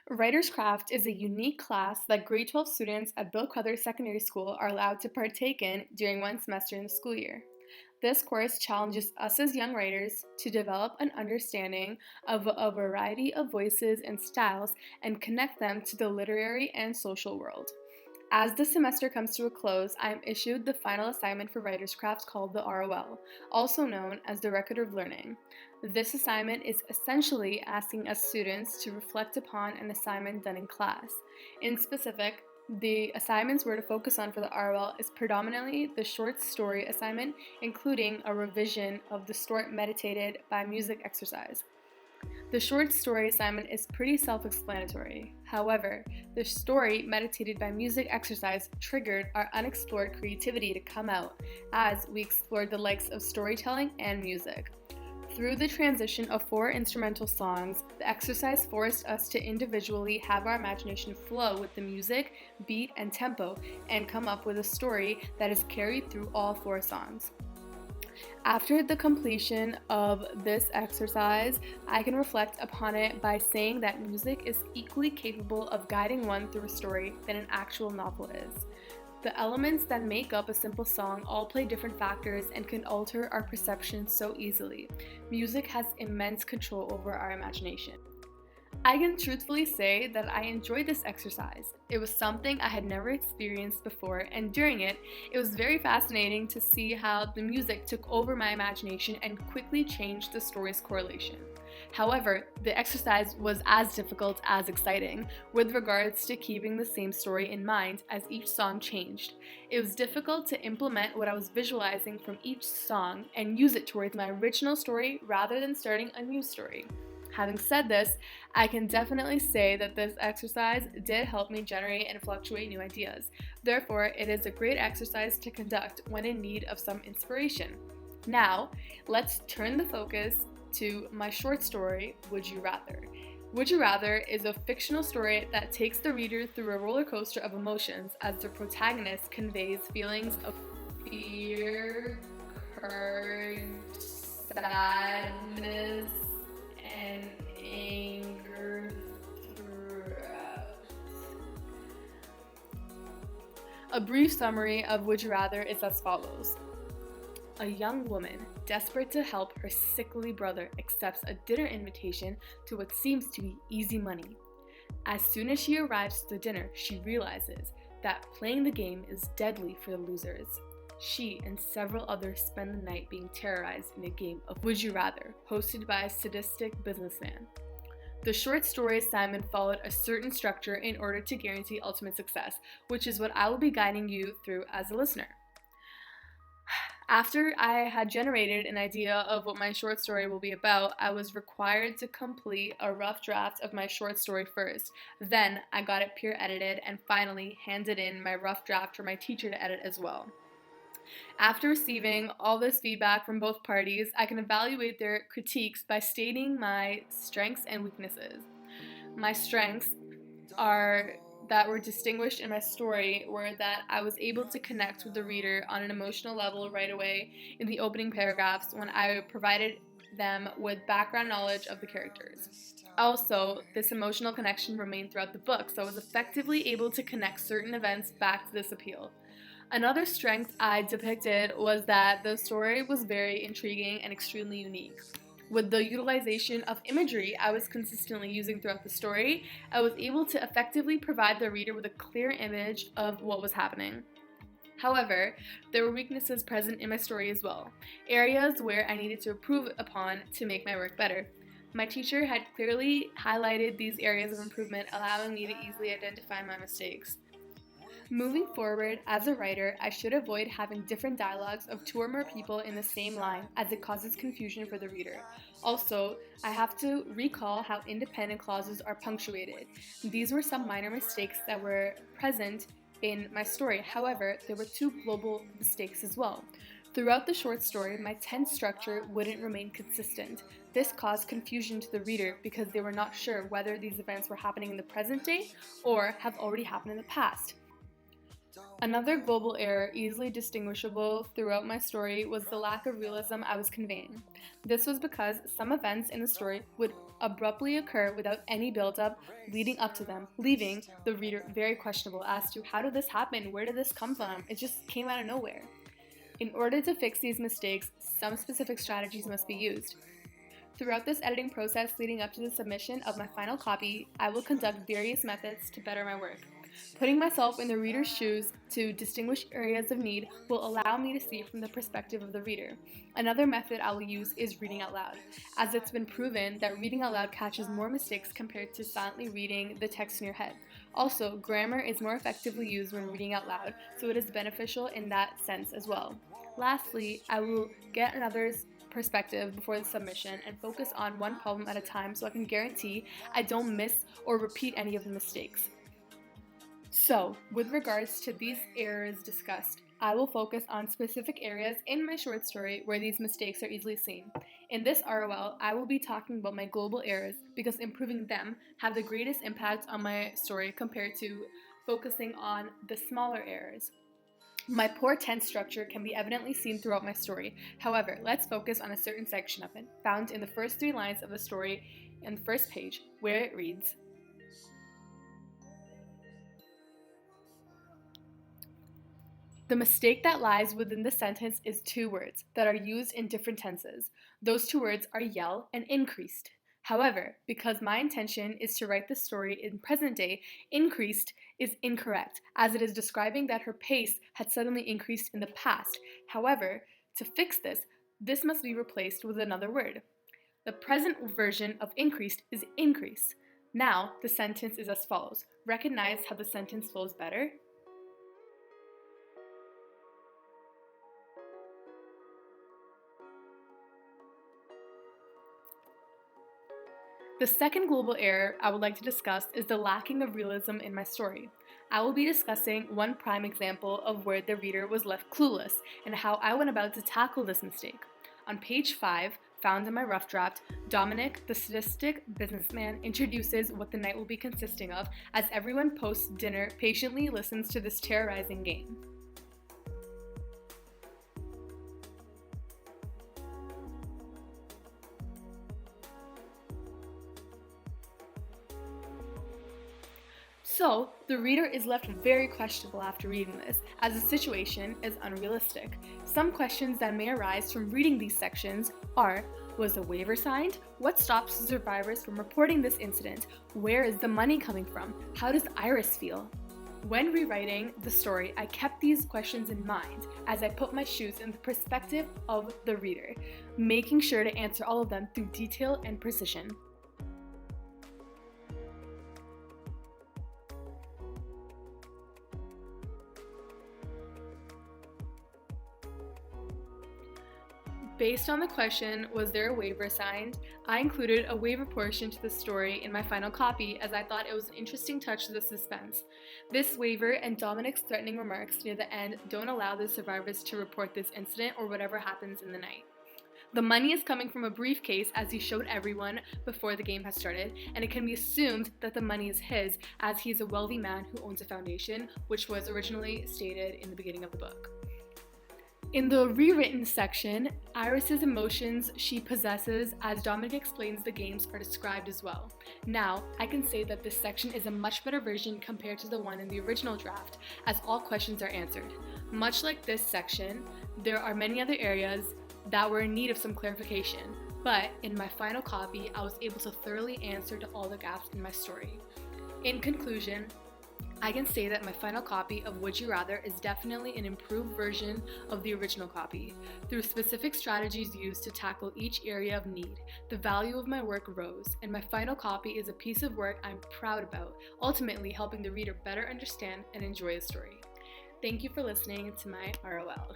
Writer's Craft is a unique class that grade 12 students at Bill Crothers Secondary School are allowed to partake in during one semester in the school year. This course challenges us as young writers to develop an understanding of a variety of voices and styles and connect them to the literary and social world. As the semester comes to a close, I am issued the final assignment for Writer's Craft called the ROL, also known as the Record of Learning. This assignment is essentially asking us students to reflect upon an assignment done in class. In specific, the assignments we're to focus on for the ROL is predominantly the short story assignment, including a revision of the story meditated by music exercise. The short story assignment is pretty self-explanatory. However, the story meditated by music exercise triggered our unexplored creativity to come out as we explored the likes of storytelling and music. Through the transition of 4 instrumental songs, the exercise forced us to individually have our imagination flow with the music, beat, and tempo and come up with a story that is carried through all 4 songs. After the completion of this exercise, I can reflect upon it by saying that music is equally capable of guiding one through a story than an actual novel is. The elements that make up a simple song all play different factors and can alter our perception so easily. Music has immense control over our imagination. I can truthfully say that I enjoyed this exercise. It was something I had never experienced before, and during it, it was very fascinating to see how the music took over my imagination and quickly changed the story's correlation. However, the exercise was as difficult as exciting, with regards to keeping the same story in mind as each song changed. It was difficult to implement what I was visualizing from each song and use it towards my original story rather than starting a new story. Having said this, I can definitely say that this exercise did help me generate and fluctuate new ideas. Therefore, it is a great exercise to conduct when in need of some inspiration. Now, let's turn the focus to my short story, Would You Rather. Would You Rather is a fictional story that takes the reader through a roller coaster of emotions as the protagonist conveys feelings of fear, courage, sadness, and anger throughout. A brief summary of Would You Rather is as follows. A young woman, desperate to help her sickly brother, accepts a dinner invitation to what seems to be easy money. As soon as she arrives at the dinner, she realizes that playing the game is deadly for the losers. She and several others spend the night being terrorized in a game of Would You Rather, hosted by a sadistic businessman. The short story assignment followed a certain structure in order to guarantee ultimate success, which is what I will be guiding you through as a listener. After I had generated an idea of what my short story will be about, I was required to complete a rough draft of my short story first. Then I got it peer edited and finally handed in my rough draft for my teacher to edit as well. After receiving all this feedback from both parties, I can evaluate their critiques by stating my strengths and weaknesses. My strengths are that were distinguished in my story were that I was able to connect with the reader on an emotional level right away in the opening paragraphs when I provided them with background knowledge of the characters. Also, this emotional connection remained throughout the book, so I was effectively able to connect certain events back to this appeal. Another strength I depicted was that the story was very intriguing and extremely unique. With the utilization of imagery I was consistently using throughout the story, I was able to effectively provide the reader with a clear image of what was happening. However, there were weaknesses present in my story as well, areas where I needed to improve upon to make my work better. My teacher had clearly highlighted these areas of improvement, allowing me to easily identify my mistakes. Moving forward, as a writer, I should avoid having different dialogues of 2 or more people in the same line as it causes confusion for the reader. Also, I have to recall how independent clauses are punctuated. These were some minor mistakes that were present in my story. However, there were 2 global mistakes as well. Throughout the short story, my tense structure wouldn't remain consistent. This caused confusion to the reader because they were not sure whether these events were happening in the present day or have already happened in the past. Another global error easily distinguishable throughout my story was the lack of realism I was conveying. This was because some events in the story would abruptly occur without any build-up leading up to them, leaving the reader very questionable as to how did this happen, where did this come from, it just came out of nowhere. In order to fix these mistakes, some specific strategies must be used. Throughout this editing process leading up to the submission of my final copy, I will conduct various methods to better my work. Putting myself in the reader's shoes to distinguish areas of need will allow me to see from the perspective of the reader. Another method I will use is reading out loud, as it's been proven that reading out loud catches more mistakes compared to silently reading the text in your head. Also, grammar is more effectively used when reading out loud, so it is beneficial in that sense as well. Lastly, I will get another's perspective before the submission and focus on one problem at a time so I can guarantee I don't miss or repeat any of the mistakes. So, with regards to these errors discussed, I will focus on specific areas in my short story where these mistakes are easily seen. In this ROL, I will be talking about my global errors because improving them have the greatest impact on my story compared to focusing on the smaller errors. My poor tense structure can be evidently seen throughout my story. However, let's focus on a certain section of it, found in the first 3 lines of the story in the first page, where it reads, "The mistake that lies within the sentence is 2 words that are used in different tenses. Those 2 words are yell and increased. However, because my intention is to write the story in present day, increased is incorrect, as it is describing that her pace had suddenly increased in the past. However, to fix this, this must be replaced with another word. The present version of increased is increase. Now, the sentence is as follows. Recognize how the sentence flows better? The second global error I would like to discuss is the lacking of realism in my story. I will be discussing one prime example of where the reader was left clueless and how I went about to tackle this mistake. On page 5, found in my rough draft, Dominic, the sadistic businessman, introduces what the night will be consisting of as everyone post dinner patiently listens to this terrorizing game. So, the reader is left very questionable after reading this, as the situation is unrealistic. Some questions that may arise from reading these sections are, was a waiver signed? What stops the survivors from reporting this incident? Where is the money coming from? How does Iris feel? When rewriting the story, I kept these questions in mind as I put my shoes in the perspective of the reader, making sure to answer all of them through detail and precision. Based on the question, was there a waiver signed, I included a waiver portion to the story in my final copy as I thought it was an interesting touch to the suspense. This waiver and Dominic's threatening remarks near the end don't allow the survivors to report this incident or whatever happens in the night. The money is coming from a briefcase as he showed everyone before the game has started, and it can be assumed that the money is his as he is a wealthy man who owns a foundation, which was originally stated in the beginning of the book. In the rewritten section, Iris's emotions she possesses as Dominic explains the games are described as well. Now, I can say that this section is a much better version compared to the one in the original draft, as all questions are answered. Much like this section, there are many other areas that were in need of some clarification, but in my final copy, I was able to thoroughly answer to all the gaps in my story. In conclusion, I can say that my final copy of Would You Rather is definitely an improved version of the original copy. Through specific strategies used to tackle each area of need, the value of my work rose, and my final copy is a piece of work I'm proud about, ultimately helping the reader better understand and enjoy the story. Thank you for listening to my ROL.